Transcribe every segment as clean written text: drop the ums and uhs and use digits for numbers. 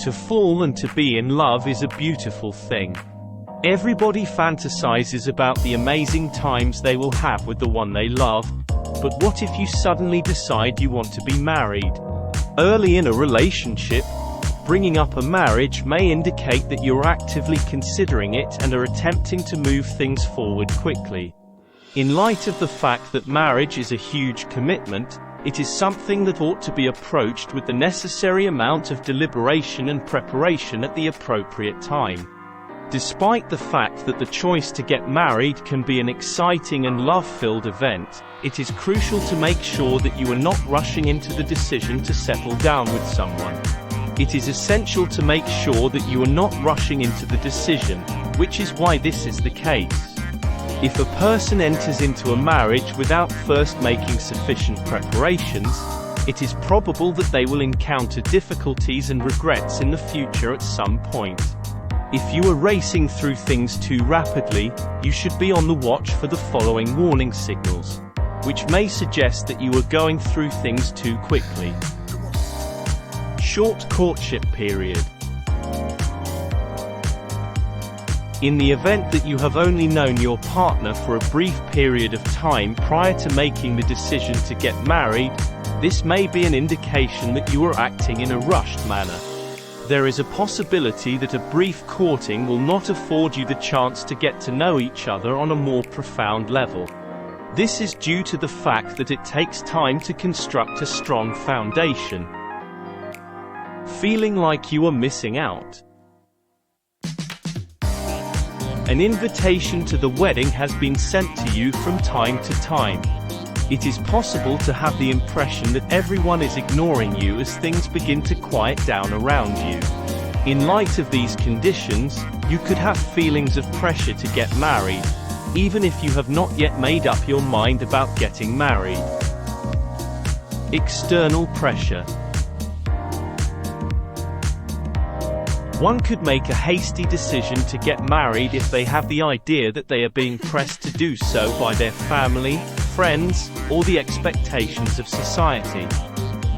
To fall and to be in love is a beautiful thing. Everybody fantasizes about the amazing times they will have with the one they love, but what if you suddenly decide you want to be married? Early in a relationship, bringing up a marriage may indicate that you're actively considering it and are attempting to move things forward quickly. In light of the fact that marriage is a huge commitment, it is something that ought to be approached with the necessary amount of deliberation and preparation at the appropriate time. Despite the fact that the choice to get married can be an exciting and love-filled event, it is crucial to make sure that you are not rushing into the decision to settle down with someone. It is essential to make sure that you are not rushing into the decision, which is why this is the case. If a person enters into a marriage without first making sufficient preparations, it is probable that they will encounter difficulties and regrets in the future at some point. If you are racing through things too rapidly, you should be on the watch for the following warning signals, which may suggest that you are going through things too quickly. Short courtship period. In the event that you have only known your partner for a brief period of time prior to making the decision to get married, this may be an indication that you are acting in a rushed manner. There is a possibility that a brief courting will not afford you the chance to get to know each other on a more profound level. This is due to the fact that it takes time to construct a strong foundation. Feeling like you are missing out. An invitation to the wedding has been sent to you from time to time. It is possible to have the impression that everyone is ignoring you as things begin to quiet down around you. In light of these conditions, you could have feelings of pressure to get married, even if you have not yet made up your mind about getting married. External pressure. One could make a hasty decision to get married if they have the idea that they are being pressed to do so by their family, friends, or the expectations of society.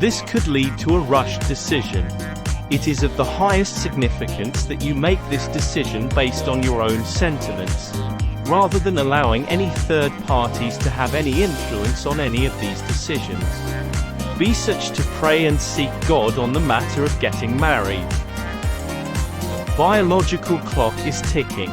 This could lead to a rushed decision. It is of the highest significance that you make this decision based on your own sentiments, rather than allowing any third parties to have any influence on any of these decisions. Be such to pray and seek God on the matter of getting married. Biological clock is ticking.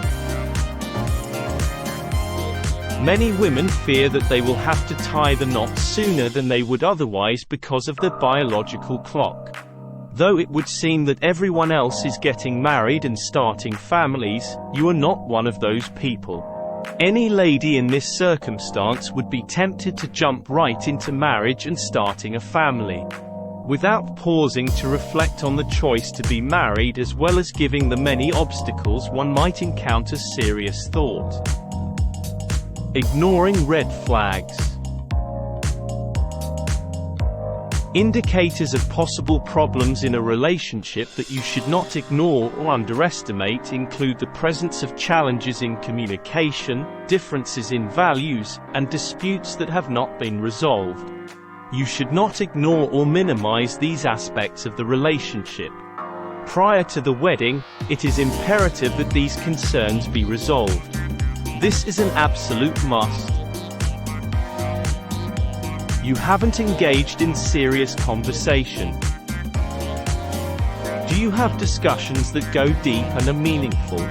Many women fear that they will have to tie the knot sooner than they would otherwise because of the biological clock. Though it would seem that everyone else is getting married and starting families, you are not one of those people. Any lady in this circumstance would be tempted to jump right into marriage and starting a family, without pausing to reflect on the choice to be married as well as giving the many obstacles one might encounter serious thought. Ignoring red flags. Indicators of possible problems in a relationship that you should not ignore or underestimate include the presence of challenges in communication, differences in values, and disputes that have not been resolved. You should not ignore or minimize these aspects of the relationship. Prior to the wedding, it is imperative that these concerns be resolved. This is an absolute must. You haven't engaged in serious conversation. Do you have discussions that go deep and are meaningful?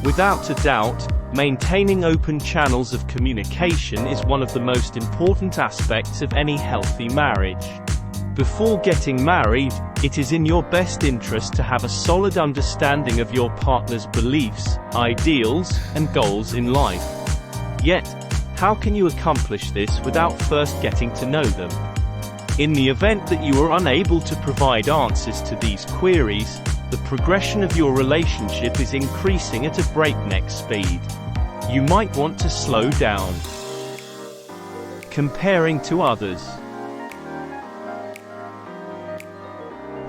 Without a doubt, maintaining open channels of communication is one of the most important aspects of any healthy marriage. Before getting married, it is in your best interest to have a solid understanding of your partner's beliefs, ideals, and goals in life. Yet, how can you accomplish this without first getting to know them? In the event that you are unable to provide answers to these queries, the progression of your relationship is increasing at a breakneck speed. You might want to slow down. Comparing to others.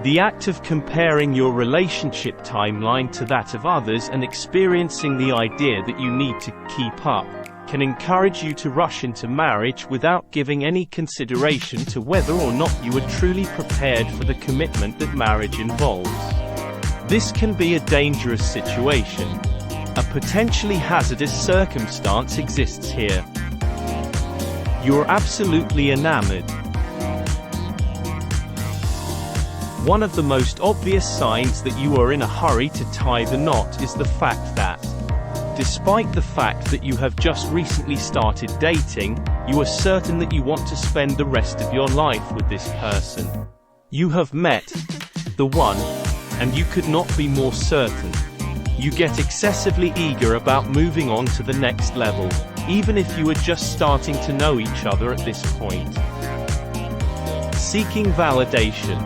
The act of comparing your relationship timeline to that of others and experiencing the idea that you need to keep up can encourage you to rush into marriage without giving any consideration to whether or not you are truly prepared for the commitment that marriage involves. This can be a dangerous situation. A potentially hazardous circumstance exists here. You're absolutely enamored. One of the most obvious signs that you are in a hurry to tie the knot is the fact that, despite the fact that you have just recently started dating, you are certain that you want to spend the rest of your life with this person. You have met the one, and you could not be more certain. You get excessively eager about moving on to the next level, even if you are just starting to know each other at this point. Seeking validation.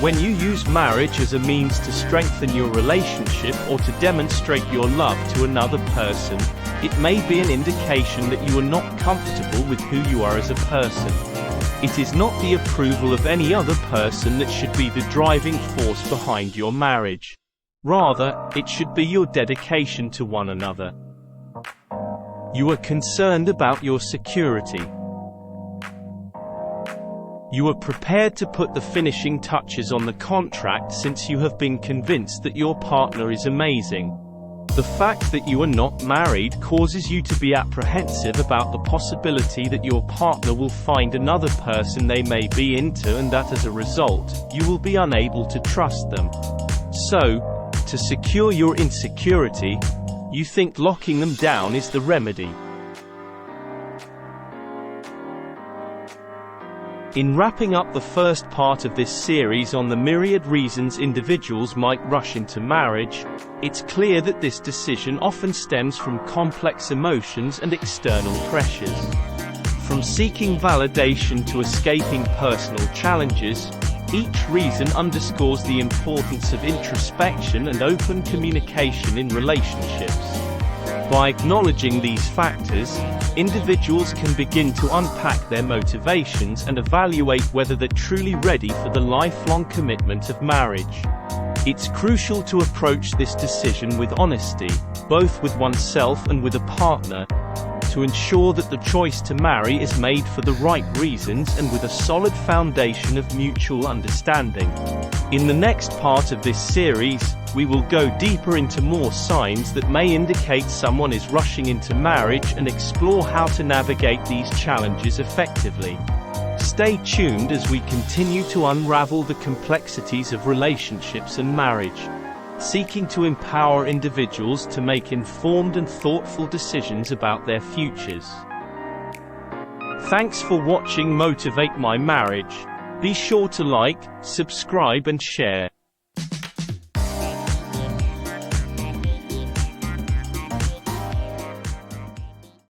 When you use marriage as a means to strengthen your relationship or to demonstrate your love to another person, it may be an indication that you are not comfortable with who you are as a person. It is not the approval of any other person that should be the driving force behind your marriage. Rather, it should be your dedication to one another. You are concerned about your security. You are prepared to put the finishing touches on the contract since you have been convinced that your partner is amazing. The fact that you are not married causes you to be apprehensive about the possibility that your partner will find another person they may be into and that as a result, you will be unable to trust them. So, to secure your insecurity, you think locking them down is the remedy. In wrapping up the first part of this series on the myriad reasons individuals might rush into marriage, it's clear that this decision often stems from complex emotions and external pressures. From seeking validation to escaping personal challenges, each reason underscores the importance of introspection and open communication in relationships. By acknowledging these factors, individuals can begin to unpack their motivations and evaluate whether they're truly ready for the lifelong commitment of marriage. It's crucial to approach this decision with honesty, both with oneself and with a partner, to ensure that the choice to marry is made for the right reasons and with a solid foundation of mutual understanding. In the next part of this series, we will go deeper into more signs that may indicate someone is rushing into marriage and explore how to navigate these challenges effectively. Stay tuned as we continue to unravel the complexities of relationships and marriage, seeking to empower individuals to make informed and thoughtful decisions about their futures. Thanks for watching Motivate My Marriage. Be sure to like, subscribe and share.